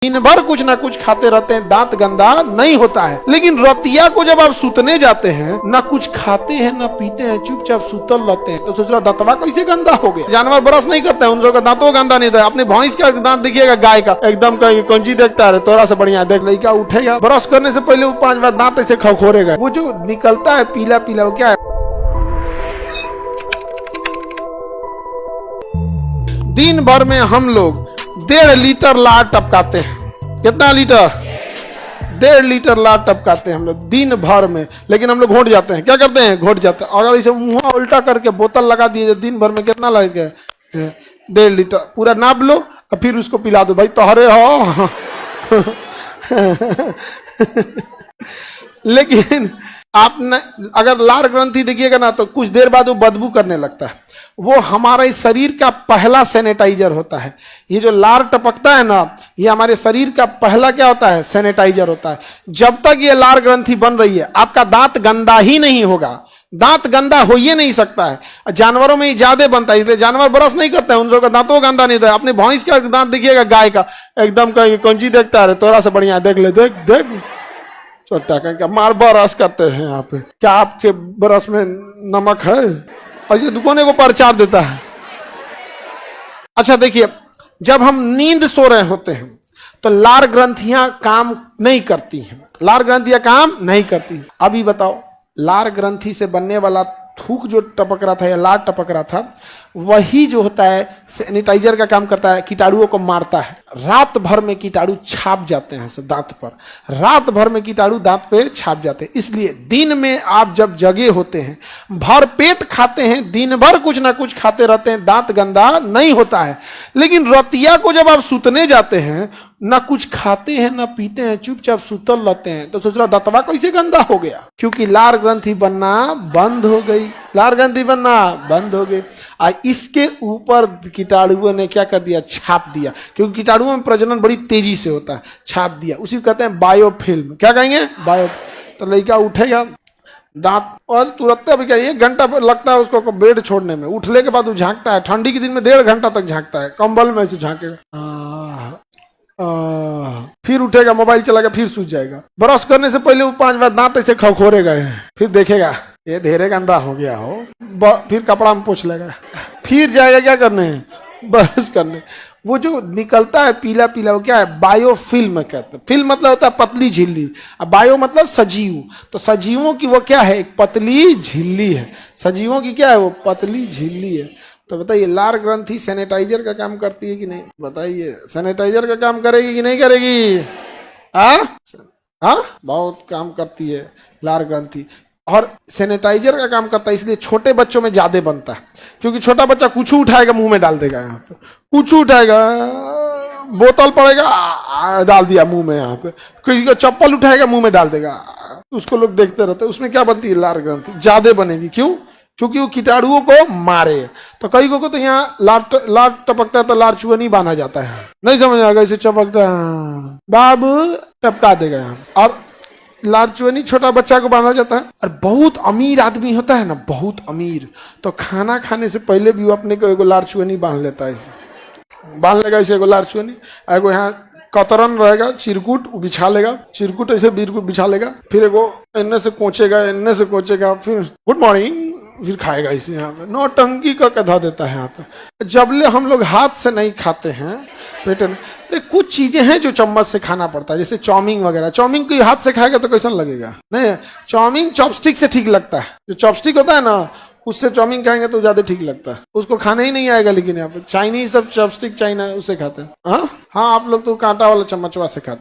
दिन भर कुछ ना कुछ खाते रहते हैं, दांत गंदा नहीं होता है। लेकिन रतिया को जब आप सुतने जाते हैं, ना कुछ खाते हैं ना पीते हैं, चुपचाप सुतल रहते हैं, तो सोच रहा दांतवा कैसे गंदा हो गया। जानवर ब्रश नहीं करते हैं, उन लोगों का दांतों गंदा नहीं था। अपने भैंस का दांत देखिएगा, गाय का एकदम कौंची देखता है तोरा से बढ़िया। देख लड़का उठेगा, ब्रश करने से पहले वो 5 बार दांत ऐसे खखोरेगा। वो जो निकलता है पीला पीला, वो क्या है? दिन भर में हम लोग 1.5 लीटर लार टपकाते हैं। कितना लीटर? 1.5 लीटर लार टपकाते हैं हम लोग दिन भर में। लेकिन हम लोग घोट जाते हैं। क्या करते हैं? घोट जाते हैं। अगर इसे मुंह उल्टा करके बोतल लगा दिए, दिन भर में कितना लगेगा? 1.5 लीटर पूरा नाप लो और फिर उसको पिला दो। भाई तोहरे हो। लेकिन आपने अगर लार ग्रंथि देखिएगा ना, तो कुछ देर बाद वो बदबू करने लगता है। वो हमारे शरीर का पहला सैनिटाइजर होता है। ये जो लार टपकता है ना, ये हमारे शरीर का पहला क्या होता है? सैनिटाइजर होता है। जब तक ये लार ग्रंथि बन रही है, आपका दांत गंदा ही नहीं होगा। दांत गंदा हो ही नहीं सकता है। जानवरों में ज्यादा बनता है, इसलिए जानवर ब्रश नहीं करते हैं, उन लोगों का दांतों गंदा नहीं होता है। अपने भैंस का दांत देखिएगा, गाय का एकदम कौंची देखता है तोरा से बढ़िया। देख ले, देख देख छोटा का मार ब्रश करते हैं यहाँ पे। क्या आपके ब्रश में नमक है? और ये दुकाने को प्रचार देता है। अच्छा देखिए, जब हम नींद सो रहे होते हैं तो लार ग्रंथियां काम नहीं करती हैं। लार ग्रंथियां काम नहीं करती। अभी बताओ, लार ग्रंथि से बनने वाला थूक जो टपक रहा था या लार टपक रहा था, वही जो होता है सैनिटाइजर का काम करता है, कीटाणुओं को मारता है। रात भर में कीटाणु छाप जाते हैं सब दांत पर। रात भर में कीटाणु दांत पे छाप जाते हैं। इसलिए दिन में आप जब जगे होते हैं, भर पेट खाते हैं, दिन भर कुछ ना कुछ खाते रहते हैं, दांत गंदा नहीं होता है। लेकिन रतिया को जब आप सुतने जाते हैं, ना कुछ खाते हैं ना पीते हैं, चुपचाप सुतल रहते हैं, तो सोच रहा दांतवा कैसे गंदा हो गया? क्योंकि लार ग्रंथि बनना बंद हो गई। लार ग्रंथि बनना बंद हो गई। इसके ऊपर कीटाणुओं ने क्या कर दिया? छाप दिया। क्योंकि कीटाणुओं में प्रजनन बड़ी तेजी से होता है। छाप दिया, उसी को कहते हैं बायोफिल्म। क्या कहेंगे? बायो। तो लड़का उठेगा दांत, और तुरंत अभी क्या 1 घंटा लगता है उसको बेड छोड़ने में। उठने के बाद वो झांकता है। ठंडी के दिन में 1.5 घंटा तक झांकता है, कंबल में से झांकेगा। फिर उठेगा, मोबाइल चलाएगा, फिर सूझ जाएगा। ब्रश करने से पहले वो 5 बार दांत ऐसे खखोरेगा। फिर देखेगा ये ढेरे गंदा हो गया हो, फिर कपड़ा में पोंछ लेगा। फिर जाएगा क्या करने? ब्रश करने। वो जो निकलता है पीला पीला, वो क्या है? बायोफिल्म कहते हैं। फिल्म मतलब होता है पतली झिल्ली, और बायो मतलब सजीव। तो सजीवों की वो क्या है? एक पतली झिल्ली है। सजीवों की क्या है? वो पतली झिल्ली है। तो बताइए, लार ग्रंथि सैनिटाइजर का काम करती है कि नहीं? बताइए, सैनिटाइजर का काम करेगी कि नहीं करेगी? बहुत काम करती है लार ग्रंथि। और सैनिटाइजर का काम करता है, इसलिए छोटे बच्चों में ज्यादा बनता है। क्योंकि छोटा बच्चा कुछ उठाएगा मुंह में डाल देगा। यहाँ पे कुछ उठाएगा, बोतल पड़ेगा डाल दिया मुंह में। यहाँ पे किसी का चप्पल उठाएगा मुंह में डाल देगा। उसको लोग देखते रहते हैं। उसमें क्या बनती है? लार ग्रंथि ज्यादा बनेगी। क्यों? क्योंकि वो कीटाणुओं को मारे। तो कई को तो यहाँ लार टपकता है तो लार चुअनी बांधा जाता है। नहीं समझ आएगा, इसे चपकता है बाबू टपका देगा यहाँ। और लार चुअनी छोटा बच्चा को बांधा जाता है। और बहुत अमीर आदमी होता है ना, बहुत अमीर, तो खाना खाने से पहले भी वो अपने को एगो लार चुअनी बांध लेता है। बांध लेगा इसे एगो लार चुअनी। एगो यहाँ कतरन रहेगा, चिरकुट बिछा लेगा। चिरकुट ऐसे बिछा लेगा। फिर एगो इनने से कोचेगा, इनने से कोचेगा, फिर गुड मॉर्निंग, फिर खाएगा इसे। यहाँ पे नौटंकी का कथा देता है। यहाँ पे जबले हम लोग हाथ से नहीं खाते हैं पेट में, कुछ चीजें हैं जो चम्मच से खाना पड़ता है, जैसे चाउमीन वगैरह। चाउमीन को हाथ से खाएगा तो कैसा लगेगा? नहीं, चाउमीन चॉपस्टिक से ठीक लगता है। जो चॉपस्टिक होता है ना, उससे चाउमीन खाएंगे तो ज्यादा ठीक लगता है। उसको खाना ही नहीं आएगा। लेकिन यहाँ पे चाइनीज सब चॉपस्टिक, चाइना उससे खाते हैं। हाँ, आप लोग तो कांटा वाला चम्मचवा से खाते हैं।